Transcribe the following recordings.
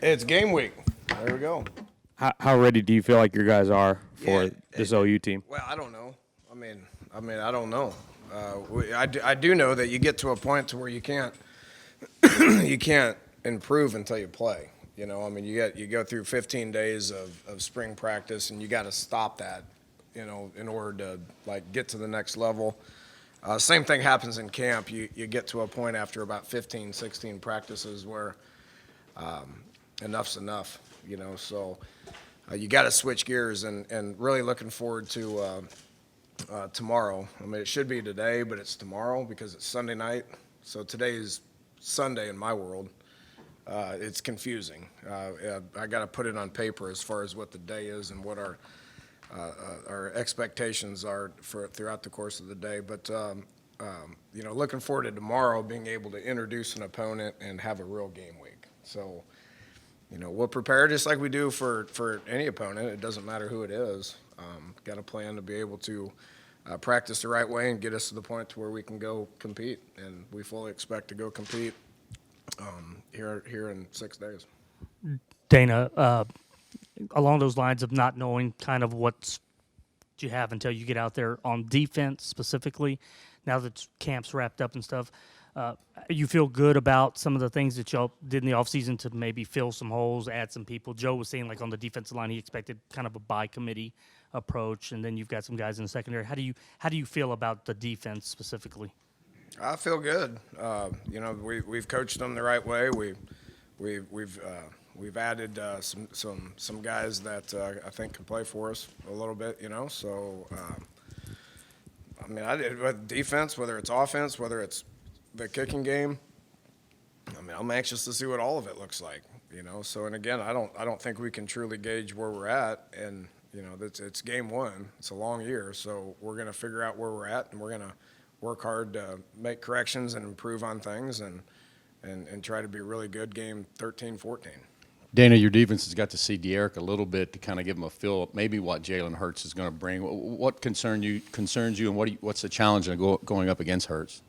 It's game week. There we go. How ready do you feel like your guys are for Yeah, this OU team? Well, I don't know. I don't know. I do know that you get to a point to where you can't you can't improve until you play. You go through 15 days of spring practice, and you got to stop that, in order to get to the next level. Same thing happens in camp. You get to a point after about 15, 16 practices where enough's enough. So you got to switch gears, and really looking forward to tomorrow. I mean, it should be today, but it's tomorrow because it's Sunday night. So today is Sunday in my world. It's confusing. I got to put it on paper as far as what the day is and what our expectations are for throughout the course of the day. But looking forward to tomorrow being able to introduce an opponent and have a real game week. So, we'll prepare just like we do for any opponent. It doesn't matter who it is. Got a plan to be able to practice the right way and get us to the point to where we can go compete. And we fully expect to go compete here in 6 days. Dana, along those lines of not knowing kind of what you have until you get out there on defense specifically, now that camp's wrapped up and stuff, you feel good about some of the things that y'all did in the offseason to maybe fill some holes, add some people? Joe was saying, on the defensive line, he expected kind of a by-committee approach, and then you've got some guys in the secondary. How do you feel about the defense specifically? I feel good. We've coached them the right way. We've added some guys that I think can play for us a little bit. So with defense, whether it's offense, whether it's the kicking game, I'm anxious to see what all of it looks like. So, and again, I don't think we can truly gauge where we're at, and it's game one. It's a long year, so we're going to figure out where we're at, and we're going to work hard to make corrections and improve on things, and try to be really good game 13, 14. Dana, your defense has got to see De'Eric a little bit to kind of give him a feel, maybe what Jalen Hurts is going to bring. What concerns you, and what's the challenge in going up against Hurts?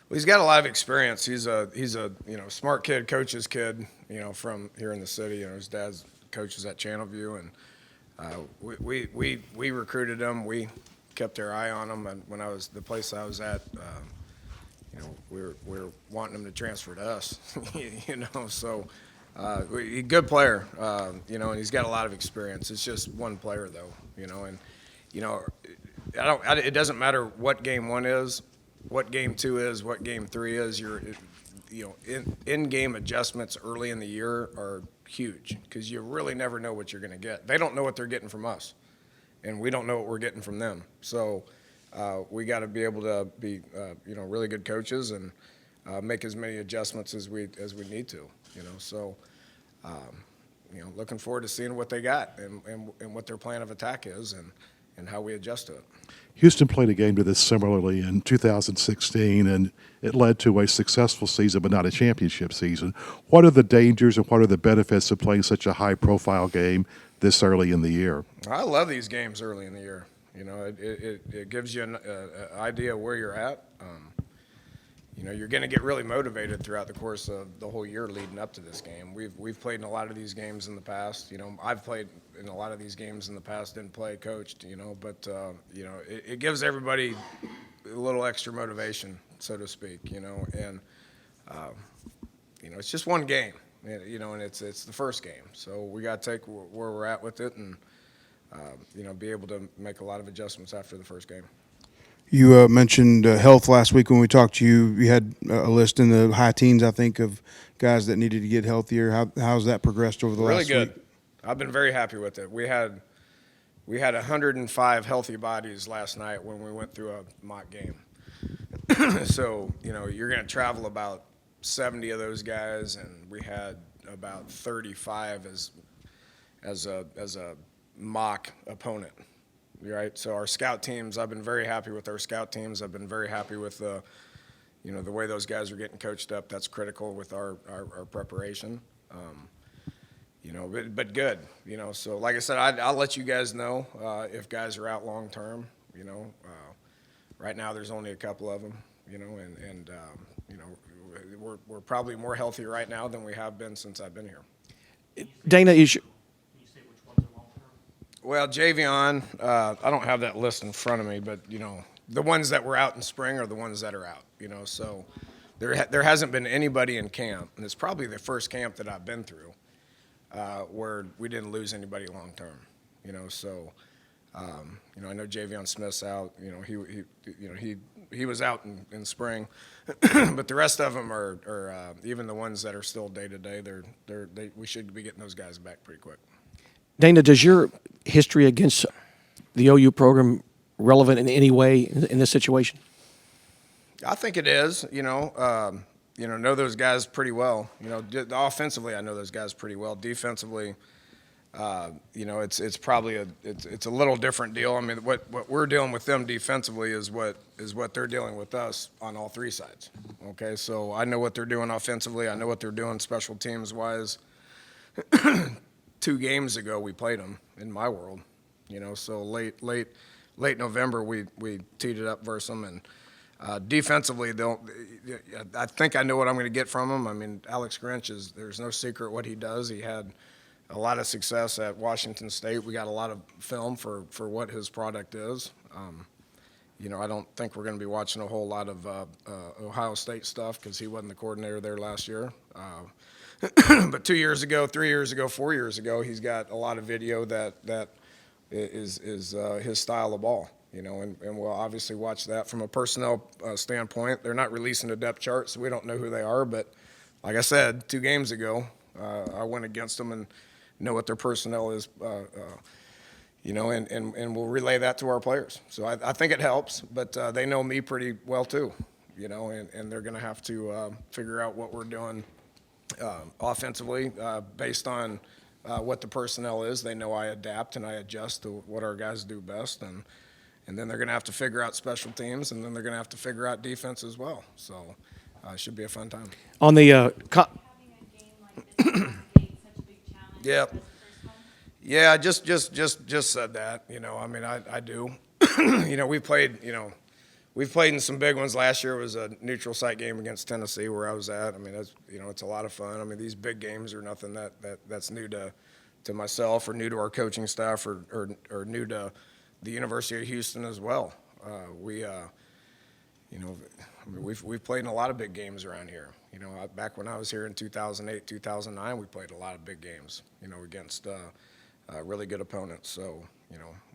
Well, he's got a lot of experience. He's a smart kid, coach's kid, from here in the city. His dad's coaches at Channelview, and we recruited him. We kept our eye on him, and when the place I was at, we were wanting him to transfer to us, So good player, and he's got a lot of experience. It's just one player though, and it doesn't matter what game one is, what game two is, what game three is. In-game adjustments early in the year are huge because you really never know what you're going to get. They don't know what they're getting from us, and we don't know what we're getting from them. So we got to be able to be, really good coaches and make as many adjustments as we need to. So looking forward to seeing what they got and what their plan of attack is and how we adjust to it. Houston played a game to this similarly in 2016, and it led to a successful season but not a championship season. What are the dangers and what are the benefits of playing such a high-profile game this early in the year? I love these games early in the year. It gives you an idea of where you're at. You're going to get really motivated throughout the course of the whole year leading up to this game. We've played in a lot of these games in the past. I've played in a lot of these games in the past, didn't play, coached. But it gives everybody a little extra motivation, so to speak. And it's just one game. And it's the first game, so we got to take where we're at with it and be able to make a lot of adjustments after the first game. You mentioned health last week when we talked to you. You had a list in the high teens, I think, of guys that needed to get healthier. How's that progressed over the last week? Really good. I've been very happy with it. We had 105 healthy bodies last night when we went through a mock game. So, you're going to travel about 70 of those guys, and we had about 35 as a mock opponent. Right. So our scout teams, I've been very happy with our scout teams. I've been very happy with the way those guys are getting coached up. That's critical with our preparation. But good. So like I said, I'll let you guys know if guys are out long term. Right now there's only a couple of them. We're probably more healthy right now than we have been since I've been here. Dana, Well, Javion, I don't have that list in front of me, but the ones that were out in spring are the ones that are out. So there hasn't been anybody in camp, and it's probably the first camp that I've been through where we didn't lose anybody long term. So I know Javion Smith's out. He was out in spring, but the rest of them are even the ones that are still day to day. We should be getting those guys back pretty quick. Dana, does your history against the OU program relevant in any way in this situation? I think it is. Know those guys pretty well. Offensively, I know those guys pretty well. Defensively, it's probably it's a little different deal. I mean, what we're dealing with them defensively is what they're dealing with us on all three sides. Okay, so I know what they're doing offensively. I know what they're doing special teams wise. 2 games ago, we played them in my world. So late November, we teed it up versus them, and defensively, I think I know what I'm going to get from them. I mean, Alex Grinch there's no secret what he does. He had a lot of success at Washington State. We got a lot of film for what his product is. I don't think we're going to be watching a whole lot of Ohio State stuff because he wasn't the coordinator there last year. But 2 years ago, 3 years ago, 4 years ago, he's got a lot of video that is his style of ball. And we'll obviously watch that from a personnel standpoint. They're not releasing a depth chart, so we don't know who they are. But like I said, 2 games ago, I went against them and know what their personnel is, and we'll relay that to our players. So I think it helps, but they know me pretty well too, and they're going to have to figure out what we're doing offensively based on what the personnel is. They know I adapt and I adjust to what our guys do best, and then they're going to have to figure out special teams, and then they're going to have to figure out defense as well. So it should be a fun time. On the Yeah. Yeah, I just said that. I mean, I do. We've played in some big ones. Last year was a neutral site game against Tennessee where I was at. I mean, it's a lot of fun. I mean, these big games are nothing that's new to myself or new to our coaching staff or new to the University of Houston as well. We've played in a lot of big games around here. Back when I was here in 2008, 2009, we played a lot of big games, against really good opponents. So,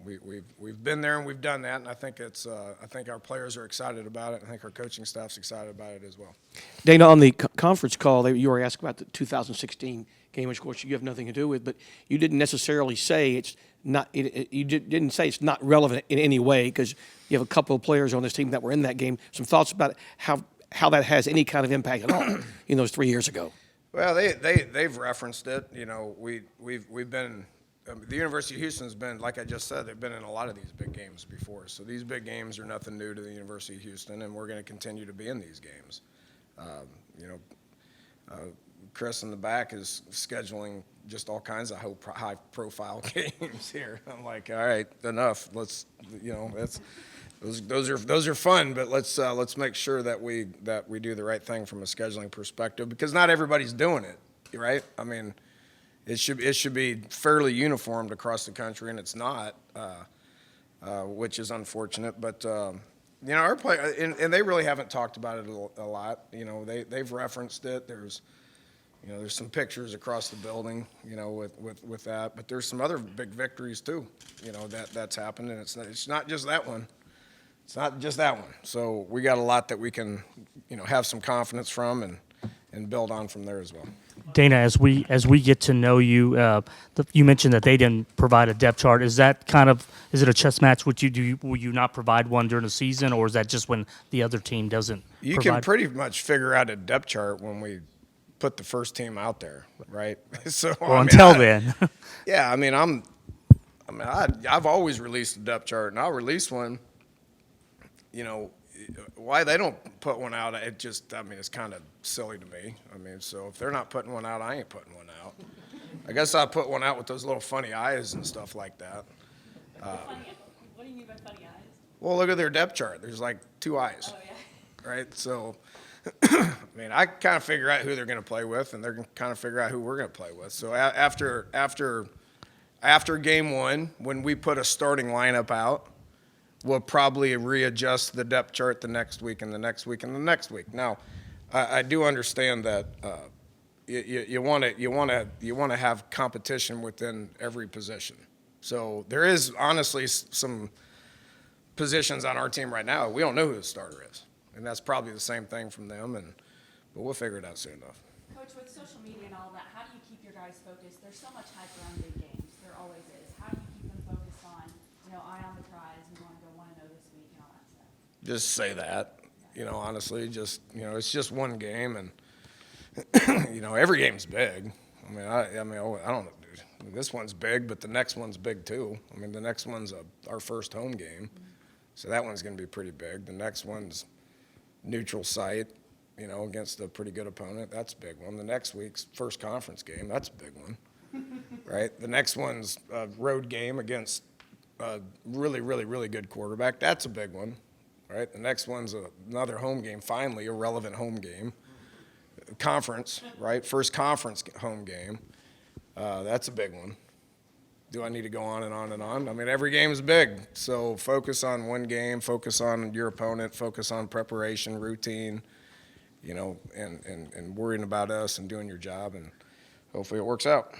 we've been there and we've done that, and I think I think our players are excited about it. I think our coaching staff's excited about it as well. Dana, on the conference call, you were asked about the 2016 game, which of course you have nothing to do with, but you didn't necessarily say it's not. You didn't say it's not relevant in any way because you have a couple of players on this team that were in that game. Some thoughts about how that has any kind of impact at all in those 3 years ago. Well, they've referenced it. We've been. The University of Houston's been, like I just said, they've been in a lot of these big games before. So these big games are nothing new to the University of Houston, and we're going to continue to be in these games. Chris in the back is scheduling just all kinds of high-profile games here. I'm like, all right, enough. Let's, those are fun, but let's make sure that we do the right thing from a scheduling perspective because not everybody's doing it, right? I mean. It should be fairly uniformed across the country, and it's not, which is unfortunate. But our play, and they really haven't talked about it a lot. They've referenced it. There's some pictures across the building, with that. But there's some other big victories too, that's happened, and it's not just that one. It's not just that one. So we got a lot that we can, have some confidence from and build on from there as well. Dana, as we get to know you, you mentioned that they didn't provide a depth chart. Is that is it a chess match with you? Will you not provide one during the season, or is that just when the other team doesn't? You can pretty much figure out a depth chart when we put the first team out there, right? So until then, yeah. I've always released a depth chart, and I'll release one. Why they don't put one out, it's kind of silly to me. So if they're not putting one out, I ain't putting one out. I guess I'll put one out with those little funny eyes and stuff like that. What do you mean by funny eyes? Well, look at their depth chart. There's like 2 eyes. Oh, yeah. Right? So I mean, I kind of figure out who they're going to play with, and they're going to kind of figure out who we're going to play with. So after game one, when we put a starting lineup out, we'll probably readjust the depth chart the next week and the next week and the next week. Now, I do understand that you want to have competition within every position. So there is honestly some positions on our team right now we don't know who the starter is, and that's probably the same thing from them. But we'll figure it out soon enough. Coach, with social media and all that, how do you keep your guys focused? There's so much hype around big games. There always is. How do you keep them focused on, eye on the prize, we want to go 1-0 this week and all that stuff? Just say that, honestly, it's just one game, and every game's big. I don't know, dude. This one's big, but the next one's big too. The next one's our first home game, so that one's going to be pretty big. The next one's neutral site, against a pretty good opponent. That's a big one. The next week's first conference game. That's a big one, right? The next one's a road game against a really, really, really good quarterback. That's a big one, right? The next one's another home game, finally, a relevant home game. Conference, right? First conference home game. That's a big one. Do I need to go on and on and on? Every game is big. So focus on one game, focus on your opponent, focus on preparation, routine, and worrying about us and doing your job, and hopefully it works out.